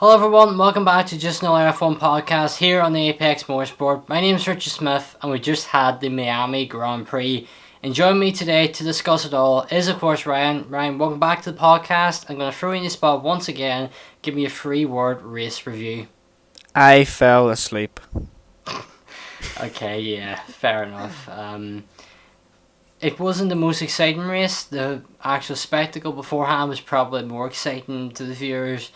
Hello everyone, welcome back to Just Another F1 podcast here on the Ep6 Motorsport. My name is Richard Smyth and we just had the Miami Grand Prix. And joining me today to discuss it all is of course Ryan. Ryan, welcome back to the podcast. I'm going to throw you in the spot once again. Give me a 3-word race review. I fell asleep. Okay, yeah, fair enough. It wasn't the most exciting race. The actual spectacle beforehand was probably more exciting to the viewers.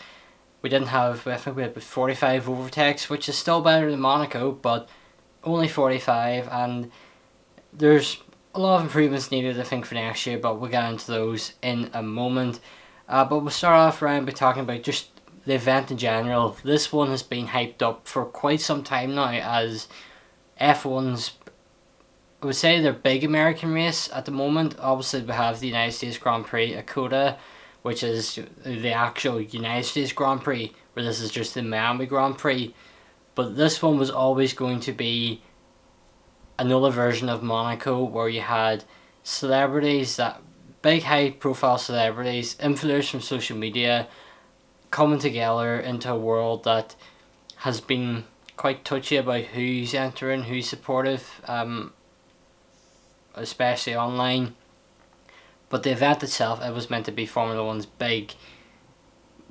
We didn't have, I think we had 45 overtakes, which is still better than Monaco, but only 45, and there's a lot of improvements needed, I think, for next year, but we'll get into those in a moment. But we'll start off, Ryan, by talking about just the event in general. This one has been hyped up for quite some time now, as F1's, I would say, their big American race at the moment. Obviously, we have the United States Grand Prix at COTA, which is the actual United States Grand Prix, where this is just the Miami Grand Prix. But this one was always going to be another version of Monaco, where you had celebrities, that big high profile celebrities, influencers from social media, coming together into a world that has been quite touchy about who's entering, who's supportive, especially online. But the event itself, it was meant to be Formula One's big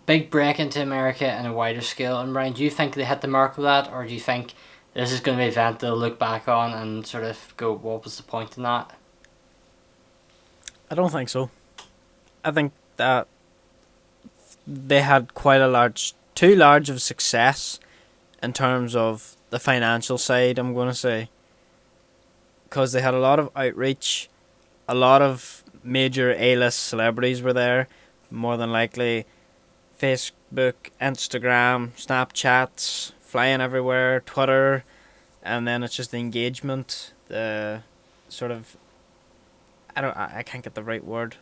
break into America on a wider scale. And Ryan, do you think they hit the mark with that, or do you think this is going to be an event they'll look back on and sort of go, what was the point in that? I don't think so. I think that they had quite too large of success in terms of the financial side, I'm going to say. Because they had a lot of outreach, a lot of major A-list celebrities were there, more than likely Facebook, Instagram, Snapchats, flying everywhere, Twitter, and then it's just the engagement, the sort of, I can't get the right word,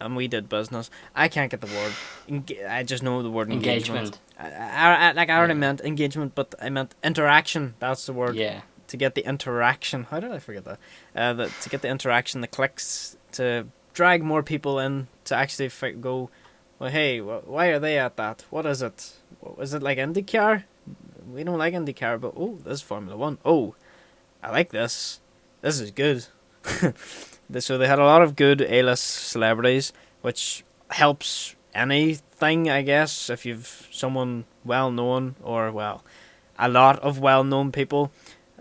and we did business. I can't get the word. I just know the word engagement. I already meant engagement, but I meant interaction. That's the word. Yeah. To get the interaction. How did I forget that? To get the interaction, the clicks, to drag more people in, to actually go, well, hey, why are they at that? What is it? Is it like IndyCar? We don't like IndyCar, but oh, this is Formula 1. Oh, I like this. This is good. So they had a lot of good A-list celebrities, which helps anything, I guess, if you've someone well-known, or, well, a lot of well-known people.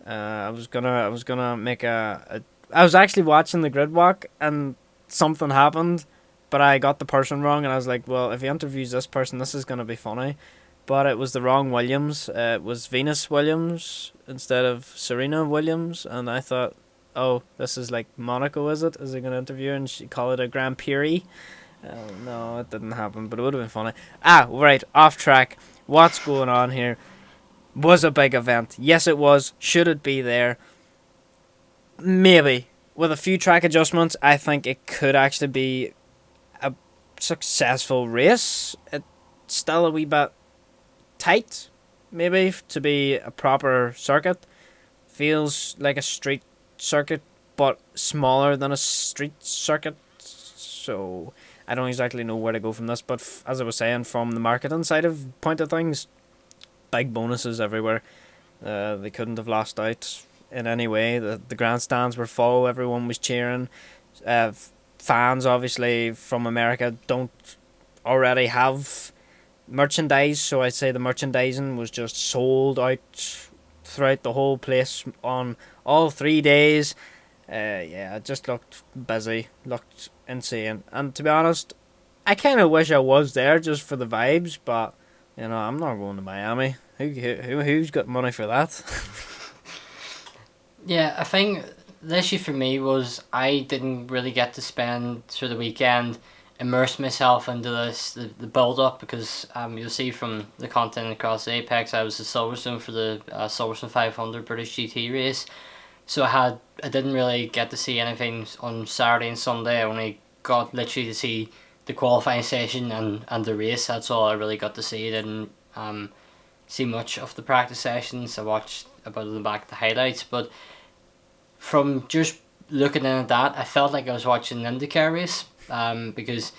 I was gonna make I was actually watching the grid walk and something happened, but I got the person wrong, and I was like, well, if he interviews this person, this is gonna be funny. But it was the wrong Williams. It was Venus Williams instead of Serena Williams, and I thought, oh, this is like Monaco, is it? Is he gonna interview her and she call it a Grand Prix? No, it didn't happen, but it would have been funny. Right, off track. What's going on here? Was a big event. Yes, it was. Should it be there? Maybe. With a few track adjustments, I think it could actually be a successful race. It's still a wee bit tight, maybe, to be a proper circuit. Feels like a street circuit, but smaller than a street circuit. So, I don't exactly know where to go from this, but as I was saying, from the marketing side of point of things, big bonuses everywhere. They couldn't have lost out in any way. The grandstands were full. Everyone was cheering. Fans, obviously, from America don't already have merchandise, so I'd say the merchandising was just sold out throughout the whole place on all 3 days. It just looked busy, looked insane. And to be honest, I kind of wish I was there just for the vibes, but I'm not going to Miami. Who's got money for that? Yeah, I think the issue for me was I didn't really get to spend through the weekend, immerse myself into the build up, because you'll see from the content across the Apex, I was at Silverstone for the Silverstone 500 British GT race, so I didn't really get to see anything on Saturday and Sunday. I only got literally to see the qualifying session and the race. That's all I really got to see. I didn't see much of the practice sessions. I watched about the back the highlights, but from just looking at that, I felt like I was watching an IndyCar race, because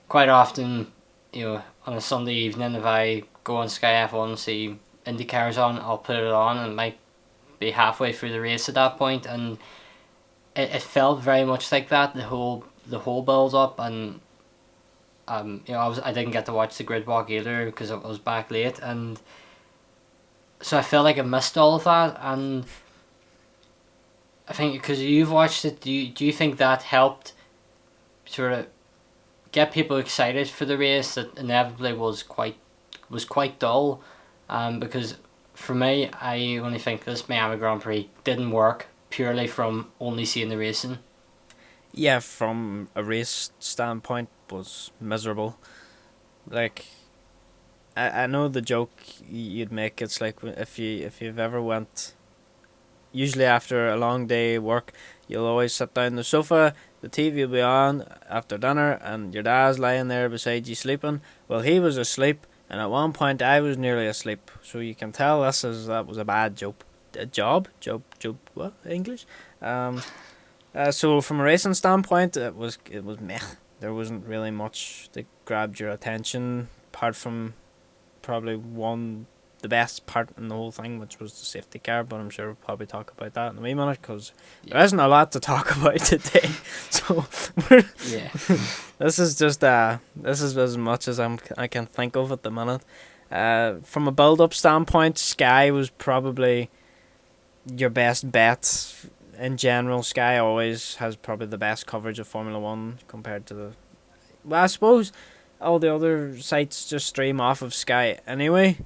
quite often, on a Sunday evening, if I go on Sky F1 and see IndyCars on, I'll put it on, and it might be halfway through the race at that point, and it felt very much like that, the whole build up. And I didn't get to watch the grid walk either because I was back late, and so I felt like I missed all of that. And I think because you've watched it, do you think that helped sort of get people excited for the race that inevitably was quite dull? Because for me, I only think this Miami Grand Prix didn't work purely from only seeing the racing. Yeah, from a race standpoint, was miserable. Like, I know the joke you'd make. It's like if you've ever went, usually after a long day of work, you'll always sit down on the sofa, the TV will be on after dinner, and your dad's lying there beside you sleeping. Well, he was asleep, and at one point I was nearly asleep. So you can tell that was a bad joke. Job, what English? So from a racing standpoint, it was meh. There wasn't really much that grabbed your attention, apart from probably the best part in the whole thing, which was the safety car. But I'm sure we'll probably talk about that in a wee minute, because there isn't a lot to talk about today. So this is just this is as much as I can think of at the minute. From a build-up standpoint, Sky was probably your best bet. In general, Sky always has probably the best coverage of Formula 1 compared to the... Well, I suppose all the other sites just stream off of Sky anyway,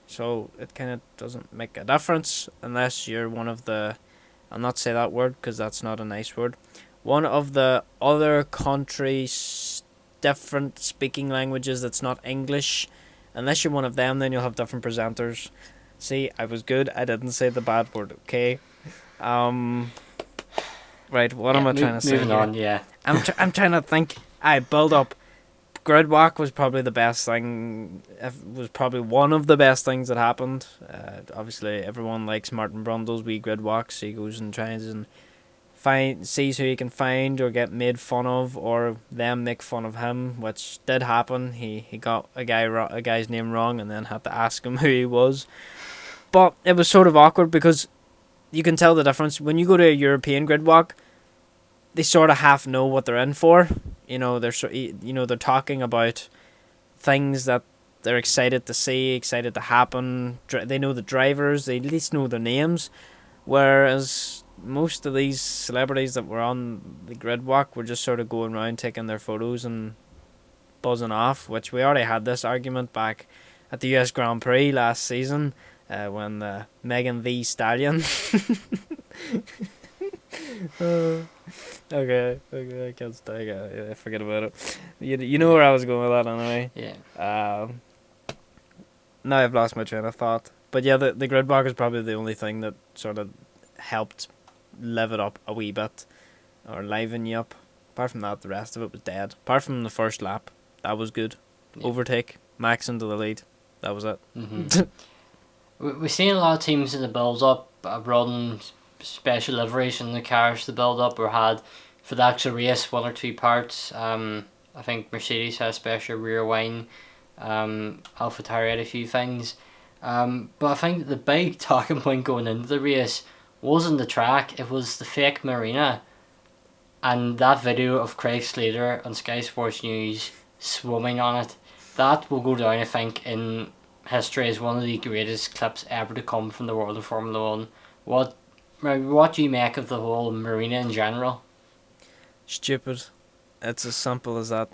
so it kind of doesn't make a difference unless you're one of the... I'll not say that word because that's not a nice word. One of the other countries' different speaking languages that's not English. Unless you're one of them, then you'll have different presenters. See, I was good. I didn't say the bad word, okay? Right, what am I trying to say? Moving on, yeah. I'm trying to think. I build up. Grid walk was probably the best thing. It was probably one of the best things that happened. Obviously, everyone likes Martin Brundle's wee grid walks. He goes and tries and sees who he can find or get made fun of, or them make fun of him, which did happen. He got a guy's name wrong and then had to ask him who he was. But it was sort of awkward because you can tell the difference when you go to a European grid walk. They sort of half know what they're in for. They're talking about things that they're excited to see, excited to happen. They know the drivers. They at least know their names. Whereas most of these celebrities that were on the grid walk were just sort of going around taking their photos and buzzing off, which we already had this argument back at the US Grand Prix last season when Megan Thee Stallion... Okay, I can't stay. I forget about it. You know where I was going with that anyway. Yeah. Now I've lost my train of thought. But yeah, the grid walk is probably the only thing that sort of helped live it up a wee bit, or liven you up. Apart from that, the rest of it was dead. Apart from the first lap, that was good. Yeah. Overtake, Max into the lead. That was it. Mm-hmm. We've seen a lot of teams in the build-up run special liveries in the cars to build up, or had for the actual race 1 or 2 parts. I think Mercedes had a special rear wing. AlphaTauri had a few things. But I think the big talking point going into the race wasn't the track, it was the fake marina. And that video of Craig Slater on Sky Sports News swimming on it, that will go down, I think, in history as one of the greatest clips ever to come from the world of Formula 1. What do you make of the whole marina in general? Stupid. It's as simple as that.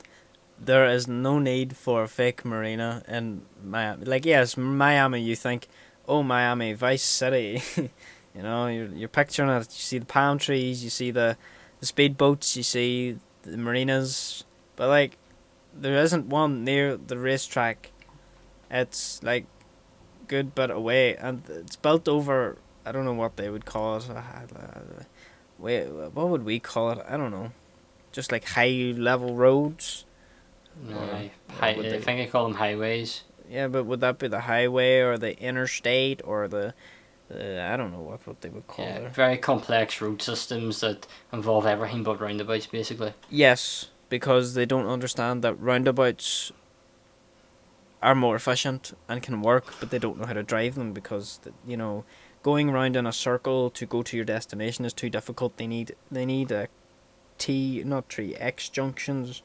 There is no need for a fake marina in Miami. Like, yes, Miami, you think, oh, Miami, Vice City. You're picturing it. You see the palm trees, you see the speedboats, you see the marinas. But, like, there isn't one near the racetrack. It's, like, good bit away. And it's built over... I don't know what they would call it. What would we call it? I don't know. Just like high level roads. No, I think they call them highways. Yeah, but would that be the highway or the interstate or the I don't know what they would call it. Very complex road systems that involve everything but roundabouts, basically. Yes, because they don't understand that roundabouts are more efficient and can work, but they don't know how to drive them because going around in a circle to go to your destination is too difficult. They need X junctions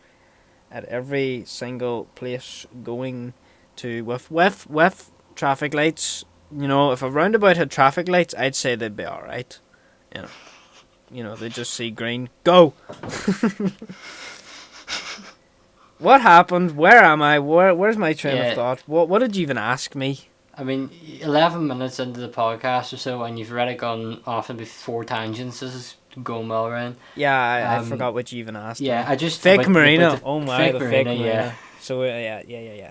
at every single place going to with traffic lights. If a roundabout had traffic lights, I'd say they'd be alright. They just see green, go. What happened? Where am I? Where's my train of thought? What did you even ask me? I mean, 11 minutes into the podcast or so, and you've already gone off in 4 tangents. This is going well around. Yeah, I forgot what you even asked. Yeah, me. I just... Fake Marina. Oh my, fake the Marina, fake Marina. yeah. So, yeah.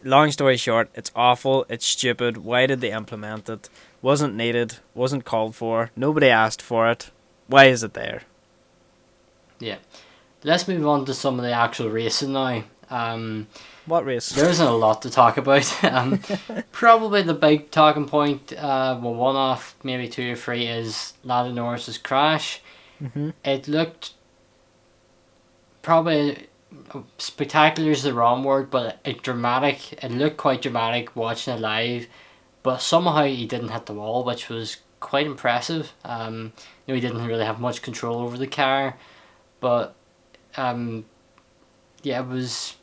Long story short, it's awful. It's stupid. Why did they implement it? Wasn't needed. Wasn't called for. Nobody asked for it. Why is it there? Yeah. Let's move on to some of the actual racing now. What race? There isn't a lot to talk about. Probably the big talking point, one off, maybe 2 or 3, is Lando Norris's crash. Mm-hmm. It looked probably... spectacular is the wrong word, but it looked quite dramatic watching it live, but somehow he didn't hit the wall, which was quite impressive. He didn't really have much control over the car, but it was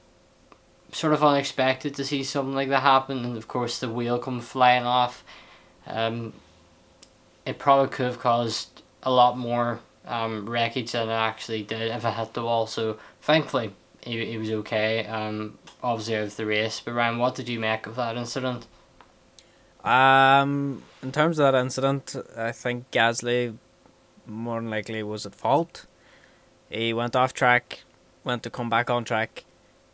sort of unexpected to see something like that happen, and of course the wheel come flying off. It probably could have caused a lot more wreckage than it actually did if it hit the wall, so thankfully he was okay, obviously out of the race. But Ryan, what did you make of that incident? In terms of that incident, I think Gasly more than likely was at fault. He went off track, went to come back on track,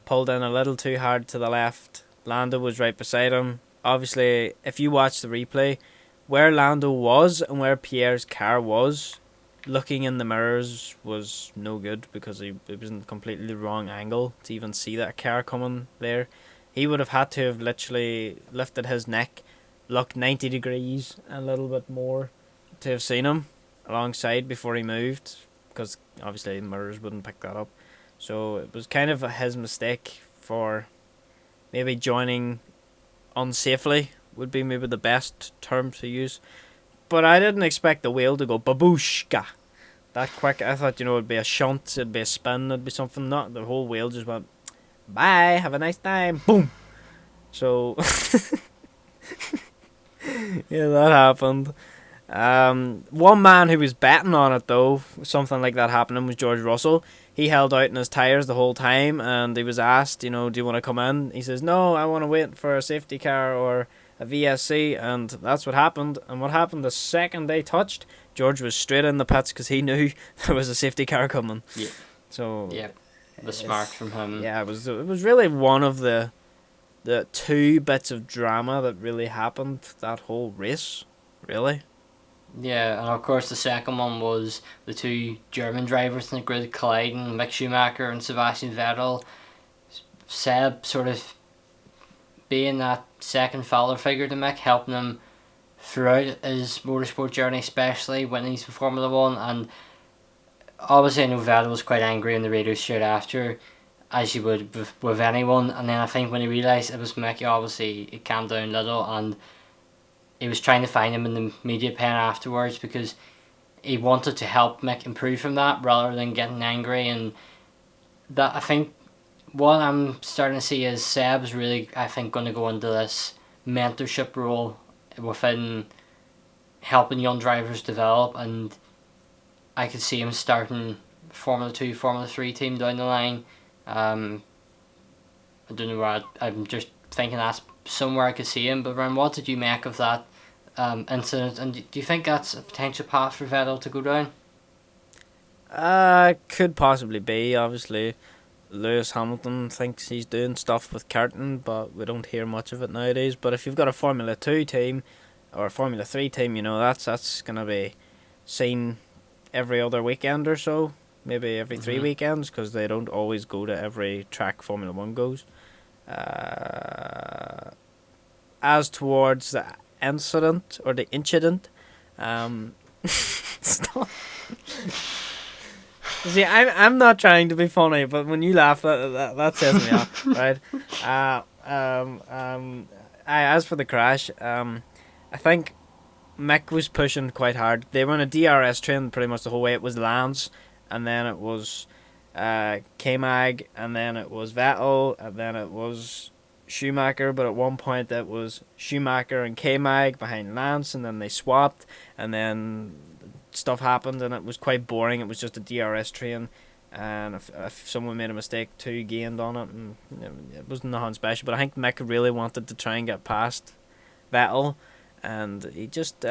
pulled in a little too hard to the left. Lando was right beside him. Obviously, if you watch the replay, where Lando was and where Pierre's car was, looking in the mirrors was no good because it was in a completely wrong angle to even see that car coming there. He would have had to have literally lifted his neck, looked 90 degrees and a little bit more to have seen him alongside before he moved, because obviously mirrors wouldn't pick that up. So it was kind of his mistake for maybe joining unsafely, would be maybe the best term to use. But I didn't expect the wheel to go babushka that quick. I thought, it'd be a shunt, it'd be a spin, it'd be something. Not the whole wheel just went, bye, have a nice time, boom. So yeah, that happened. One man who was betting on it though, something like that happening, was George Russell. He held out in his tyres the whole time, and he was asked, do you want to come in? He says, no, I want to wait for a safety car or a VSC, and that's what happened. And what happened the second they touched, George was straight in the pits because he knew there was a safety car coming. Yeah. So yeah, it was smart from him. Yeah, it was really one of the 2 bits of drama that really happened that whole race, really. Yeah, and of course the second one was the 2 German drivers in the grid colliding, Mick Schumacher and Sebastian Vettel. Seb sort of being that second father figure to Mick, helping him throughout his motorsport journey, especially when he's in Formula 1. And obviously I know Vettel was quite angry on the radio straight after, as you would with anyone, and then I think when he realised it was Mick, obviously he calmed down a little, and he was trying to find him in the media pen afterwards because he wanted to help Mick improve from that rather than getting angry. And that, I think, what I'm starting to see is Seb's really, I think, going to go into this mentorship role within helping young drivers develop, and I could see him starting Formula 2, Formula 3 team down the line. I don't know where I'm just thinking that's somewhere I could see him. But Ryan, what did you make of that incident, and do you think that's a potential path for Vettel to go down? Could possibly be. Obviously, Lewis Hamilton thinks he's doing stuff with karting, but we don't hear much of it nowadays. But if you've got a Formula 2 team or a Formula 3 team, that's gonna be seen every other weekend or so, maybe every 3 weekends, because they don't always go to every track Formula 1 goes. As towards the incident or the incident, stop. See, I'm not trying to be funny, but when you laugh, that sets me off, right? As for the crash, I think Mick was pushing quite hard. They were on a DRS train pretty much the whole way. It was Lance, and then it was K-Mag, and then it was Vettel, and then it was Schumacher, but at one point it was Schumacher and K-Mag behind Lance, and then they swapped, and then stuff happened, and it was quite boring. It was just a DRS train, and if someone made a mistake, two gained on it, and it wasn't nothing special. But I think Mick really wanted to try and get past Vettel, and he just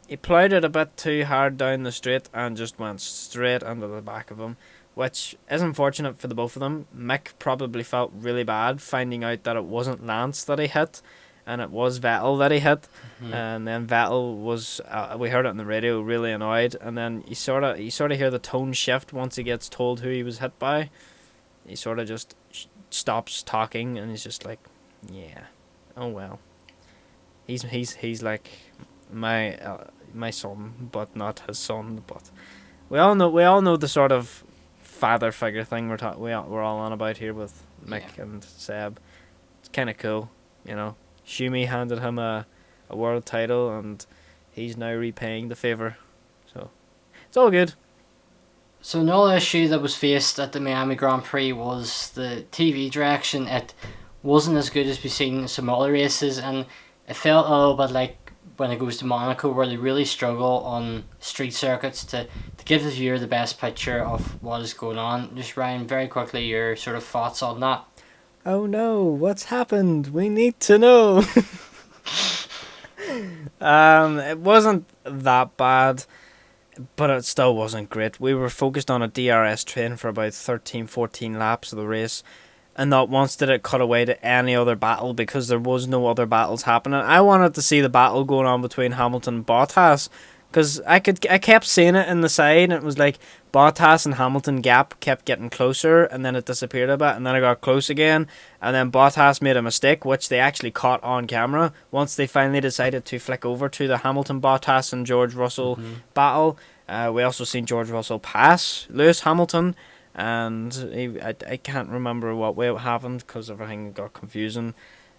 he ploughed it a bit too hard down the straight and just went straight under the back of him, which is unfortunate for the both of them. Mick probably felt really bad finding out that it wasn't Lance that he hit, and it was Vettel that he hit. And then Vettel was we heard it on the radio, really annoyed, and then you sort of hear the tone shift once he gets told who he was hit by. He sort of just stops talking, and he's just like, yeah, oh well. He's like my son, but not his son. But we all know the sort of father figure thing we're all on about here with Mick and Seb. It's kind of cool, you know. Schumi handed him a world title, and he's now repaying the favour. So it's all good. So another issue that was faced at the Miami Grand Prix was the TV direction. It wasn't as good as we've seen in some other races, and it felt a little bit like when it goes to Monaco, where they really struggle on street circuits to give the viewer the best picture of what is going on. Just Ryan, very quickly, your sort of thoughts on that. Oh no, what's happened? We need to know. It wasn't that bad, but it still wasn't great. We were focused on a DRS train for about 13, 14 laps of the race, and not once did it cut away to any other battle, because there was no other battles happening. I wanted to see the battle going on between Hamilton and Bottas, because I kept seeing it in the side, and it was like Bottas and Hamilton gap kept getting closer, and then it disappeared a bit, and then it got close again, and then Bottas made a mistake, which they actually caught on camera once they finally decided to flick over to the Hamilton, Bottas and George Russell battle. We also seen George Russell pass Lewis Hamilton, and I can't remember what way it happened because everything got confusing.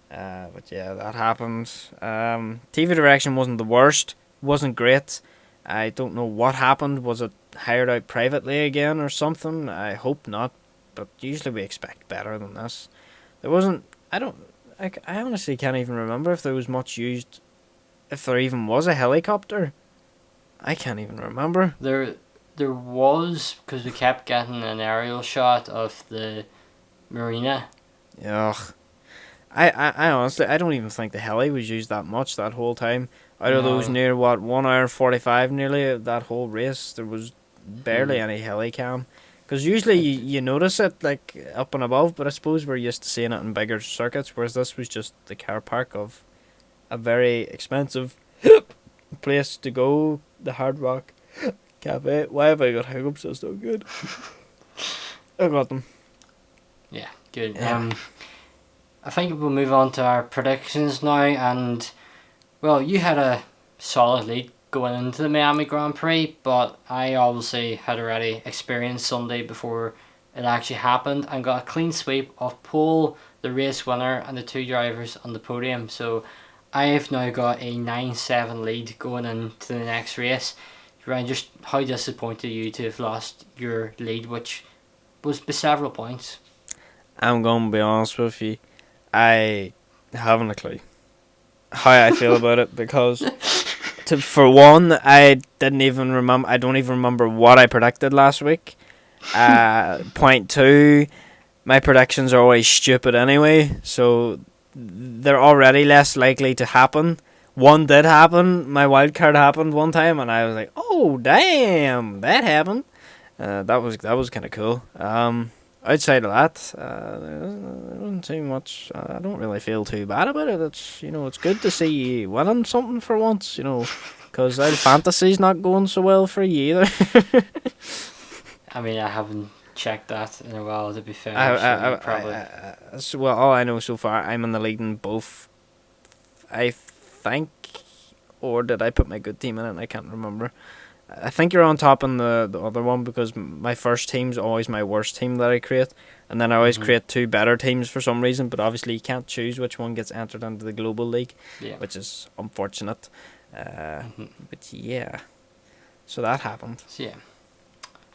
But yeah, that happened. TV direction wasn't the worst, wasn't great. I don't know what happened. Was it hired out privately again or something? I hope not, but usually we expect better than this. There wasn't. I honestly can't even remember if there was much used. If there even was a helicopter, I can't even remember. There was, because we kept getting an aerial shot of the marina. Ugh. I honestly, I don't even think the heli was used that much that whole time. Out of those near 1 hour 45 nearly that whole race, there was barely any heli cam. Because usually you notice it like up and above, but I suppose we're used to seeing it in bigger circuits, whereas this was just the car park of a very expensive place to go, the Hard Rock Cafe. Why have I got hiccups? That's not good. I got them. Yeah, good. Yeah. I think we'll move on to our predictions now, and well, you had a solid lead going into the Miami Grand Prix, but I obviously had already experienced Sunday before it actually happened and got a clean sweep of pole, the race winner, and the two drivers on the podium. So I have now got a 9-7 lead going into the next race. Ryan, just how disappointed you to have lost your lead, which was by several points? I'm going to be honest with you. I haven't a clue how I feel about it, because for one, I don't even remember what I predicted last week. Point two, my predictions are always stupid anyway, so they're already less likely to happen. One did happen. My wild card happened one time, and I was like, "Oh damn, that happened." That was kind of cool. Outside of that, there wasn't too much. I don't really feel too bad about it. It's good to see you winning something for once. Because our fantasy's not going so well for you either. I mean, I haven't checked that in a while, to be fair. Well, all I know so far, I'm in the lead in both. I think, or did I put my good team in it? I can't remember. I think you're on top in the other one because my first team's always my worst team that I create, and then I always create two better teams for some reason. But obviously, you can't choose which one gets entered into the global league, which is unfortunate. But yeah, so that happened. So yeah.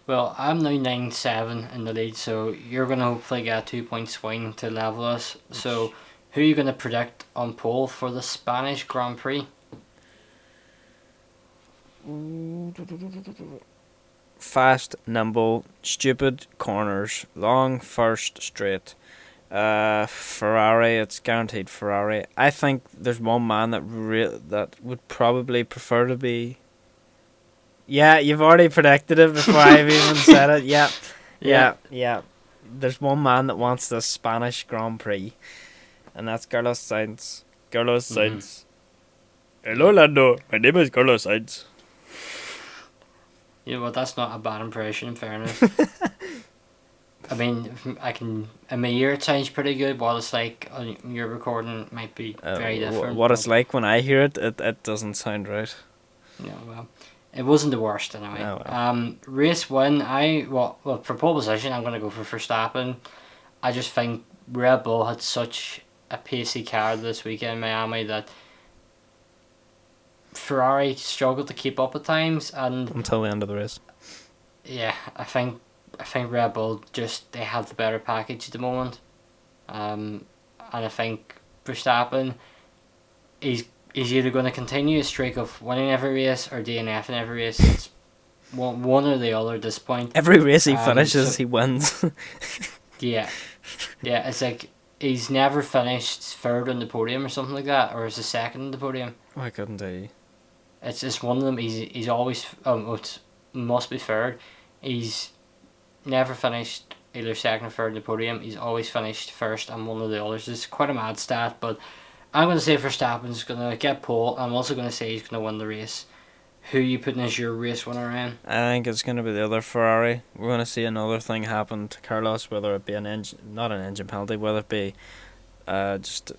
Well, I'm now 9-7 in the lead, so you're gonna hopefully get a 2 point swing to level us. So, who are you gonna predict on pole for the Spanish Grand Prix? Fast, nimble, stupid corners, long first straight. Ferrari, it's guaranteed Ferrari. I think there's one man that would probably prefer to be. Yeah, you've already predicted it before I've even said it. Yeah. There's one man that wants the Spanish Grand Prix, and that's Carlos Sainz. Carlos Sainz. Hello, Lando. My name is Carlos Sainz. You know what? That's not a bad impression. In fairness, I mean, in my ear it sounds pretty good. What it's like on your recording might be very different. What it's like when I hear it, it doesn't sound right. Yeah, well, it wasn't the worst anyway. Oh, well. Race win. Well, for pole position, I'm gonna go for Verstappen. I just think Red Bull had such a pacey car this weekend in Miami that Ferrari struggled to keep up at times, and until the end of the race. Yeah, I think Red Bull they have the better package at the moment, and I think Verstappen, he's either going to continue a streak of winning every race or DNF in every race. It's one or the other at this point. Every race he finishes, he wins. yeah, it's like he's never finished third on the podium or something like that, or is he second on the podium? Oh, I couldn't tell you. It's just one of them. He's always it must be third. He's never finished either second or third on the podium. He's always finished first and one of the others. It's quite a mad stat, but I'm going to say Verstappen's going to get pole. I'm also going to say he's going to win the race. Who are you putting as your race winner, Ryan? I think it's going to be the other Ferrari. We're going to see another thing happen to Carlos, whether it be not an engine penalty, whether it be just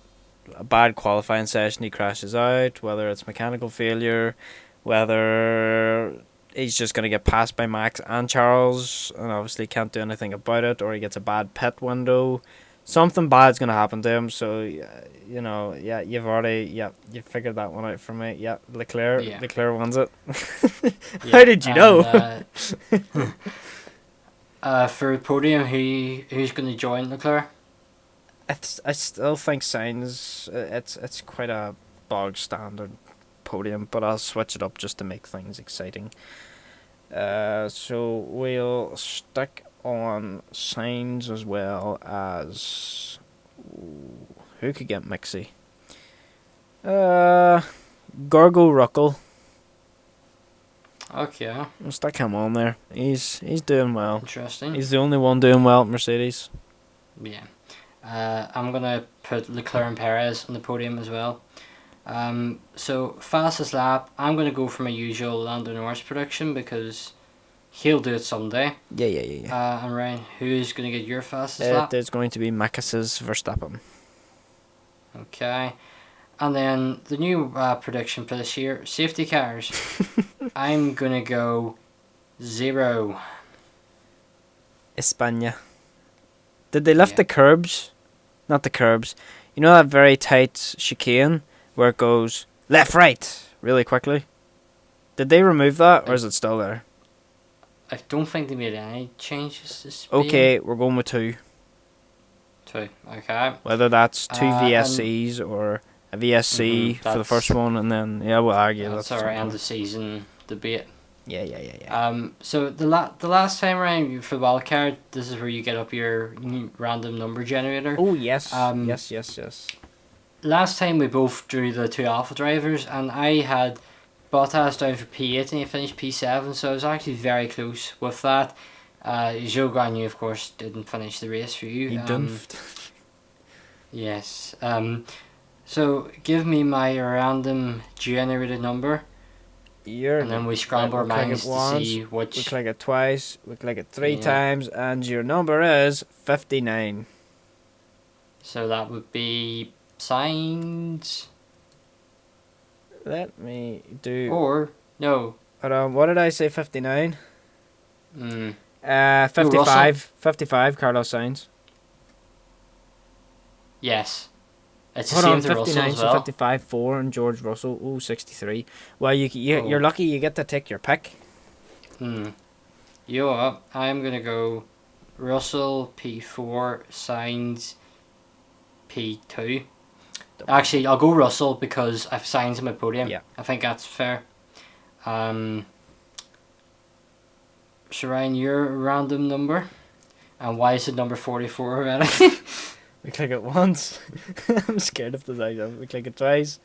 a bad qualifying session, he crashes out, whether it's mechanical failure, whether he's just going to get passed by Max and Charles and obviously can't do anything about it, or he gets a bad pit window. Something bad's going to happen to him, so you've figured that one out for me. Yeah, Leclerc wins it. How did you know? For podium, who's going to join Leclerc? I still think Sainz, it's quite a bog standard podium, but I'll switch it up just to make things exciting. So we'll stick on Sainz as well as who could get mixy? Gargo Ruckle. Okay. We'll stick him on there. He's doing well. Interesting. He's the only one doing well at Mercedes. Yeah. I'm going to put Leclerc and Perez on the podium as well. So, fastest lap, I'm going to go for my usual Lando Norris prediction because he'll do it someday. Yeah. And Ryan, who's going to get your fastest lap? It's going to be Max's Verstappen. Okay. And then the new prediction for this year, safety cars. I'm going to go 0. España. Did they lift the curbs? Not the curbs. You know that very tight chicane where it goes left, right really quickly? Did they remove that or is it still there? I don't think they made any changes to speed. Okay, we're going with 2. 2, okay. Whether that's 2 VSCs or a VSC for the first one, and then we'll argue that's our end of season debate. Yeah. So the last time around for the wildcard, this is where you get up your random number generator. Oh yes. Yes. Last time we both drew the 2 Alpha drivers, and I had Bottas down for P8 and he finished P7, so I was actually very close with that. Zhou Guanyu, of course, didn't finish the race for you. He didn't. Yes. So give me my random generated number. And then we scramble our minds to see which. We click it twice, we click it 3 times, and your number is 59. So that would be Sainz. Let me do. Or, no, What did I say? 59. Mm. 55. 55. Carlos Sainz. Yes. It's the Hold same on, to Russell 59, as so well. 55, 4, and George Russell, 63. Well, you're Oh. lucky you get to take your pick. You know what? I'm going to go Russell P4, Sainz P2. Actually, I'll go Russell because I've Sainz in my podium. Yeah. I think that's fair. So Ryan, your random number. And why is it number 44 already? We click it once. I'm scared of the size. We click it twice.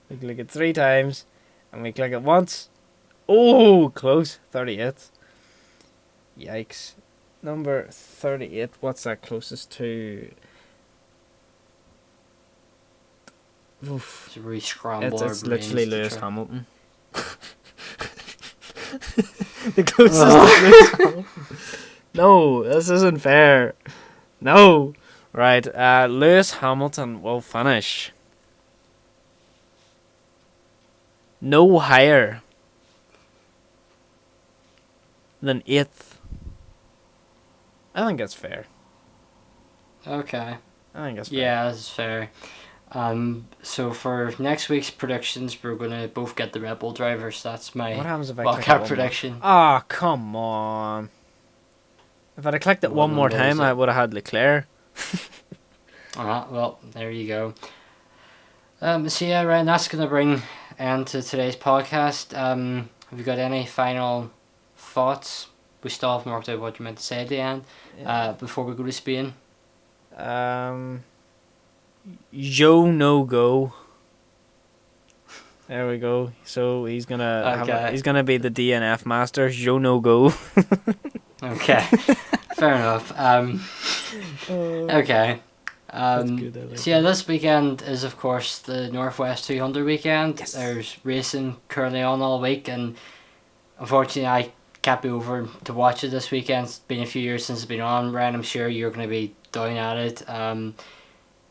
We click it 3 times. And we click it once. Oh, close. 38. Yikes. Number 38. What's that closest to? Oof. It's a really scramble our It's literally brains to Lewis try. Hamilton. The closest to Lewis Hamilton. No, this isn't fair. No. Right, Lewis Hamilton will finish no higher than 8th. I think that's fair. Okay. I think that's fair. Yeah, that's fair. So for next week's predictions, we're gonna both get the Red Bull drivers. That's my What happens if I click it wildcard one prediction. Ah, oh, come on. If I'd have clicked it What one more number is time, I it? would have had Leclerc. Well, there you go. So yeah, Ryan, that's gonna bring end to today's podcast. Have you got any final thoughts? We still haven't worked out what you meant to say at the end. Before we go to Spain. Joe no go. There we go. So he's gonna he's gonna be the DNF master. Joe no go. Okay, fair enough. Okay. So yeah, this weekend is of course the Northwest 200 weekend. Yes. There's racing currently on all week, and unfortunately I can't be over to watch it this weekend. It's been a few years since it's been on. Ryan, I'm sure you're going to be down at it.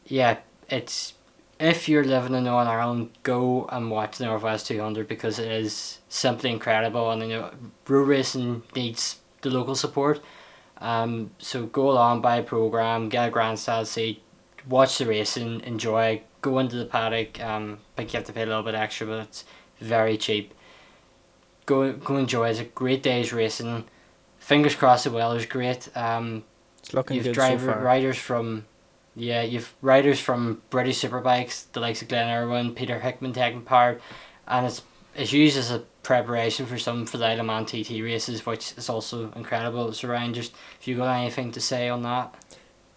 Yeah, it's if you're living in Northern Ireland, go and watch the Northwest 200 because it is simply incredible, and road racing needs the local support. So go along, buy a program, get a grandstand seat, watch the racing, enjoy, go into the paddock. I think you have to pay a little bit extra, but it's very cheap. Go enjoy. It's a great day's racing. Fingers crossed the weather's great. It's looking You've good so far. riders from British Superbikes, the likes of Glenn Irwin, Peter Hickman taking part, and it's used as a preparation for the Isle of Man TT races, which is also incredible. So Ryan, just if you got anything to say on that.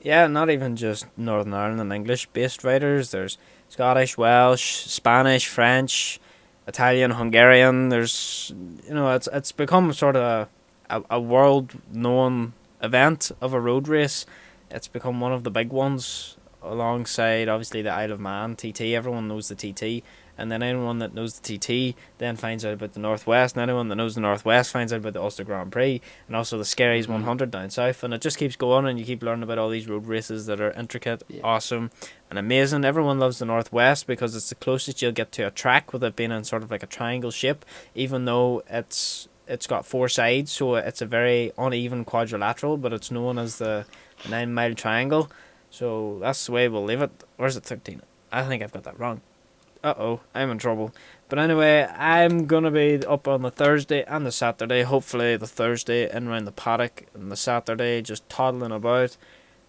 Yeah, not even just Northern Ireland and English based riders. There's Scottish, Welsh, Spanish, French, Italian, Hungarian. There's it's become sort of a world known event of a road race. It's become one of the big ones alongside obviously the Isle of Man TT. Everyone knows the TT, and then anyone that knows the TT then finds out about the Northwest, and anyone that knows the Northwest finds out about the Ulster Grand Prix, and also the Skerries 100 down south, and it just keeps going, and you keep learning about all these road races that are intricate, awesome, and amazing. Everyone loves the Northwest because it's the closest you'll get to a track with it being in sort of like a triangle shape, even though it's got 4 sides, so it's a very uneven quadrilateral, but it's known as the 9 Mile Triangle. So that's the way we'll leave it. Or is it 13? I think I've got that wrong. Uh-oh, I'm in trouble. But anyway, I'm going to be up on the Thursday and the Saturday. Hopefully the Thursday in around the paddock, and the Saturday just toddling about.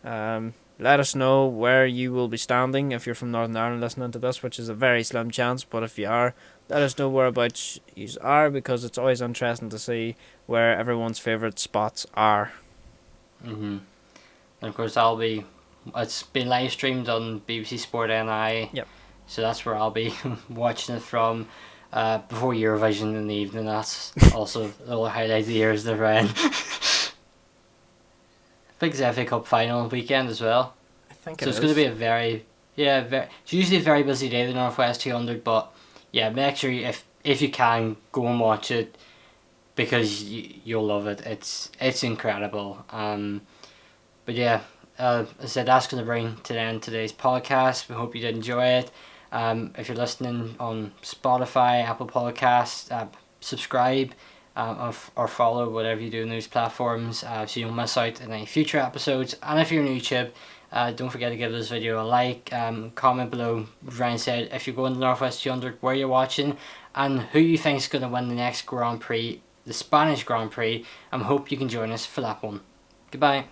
Let us know where you will be standing if you're from Northern Ireland listening to this, which is a very slim chance. But if you are, let us know whereabouts you are, because it's always interesting to see where everyone's favourite spots are. And of course it's been live streamed on BBC Sport NI. Yep. So that's where I'll be watching it from before Eurovision in the evening. That's also a little highlight of the years there, Ryan. I think it's FA Cup final weekend as well. I think so it's going to be a it's usually a very busy day, the Northwest 200, but yeah, make sure if you can, go and watch it, because you'll love it. It's incredible. But yeah, as I said, that's going to bring to the end today's podcast. We hope you did enjoy it. If you're listening on Spotify, Apple Podcasts, subscribe or follow whatever you do on those platforms so you don't miss out on any future episodes. And if you're on YouTube, don't forget to give this video a like, comment below, Ryan said, if you're going to Northwest 200, where you're watching and who you think is going to win the next Grand Prix, the Spanish Grand Prix, and hope you can join us for that one. Goodbye.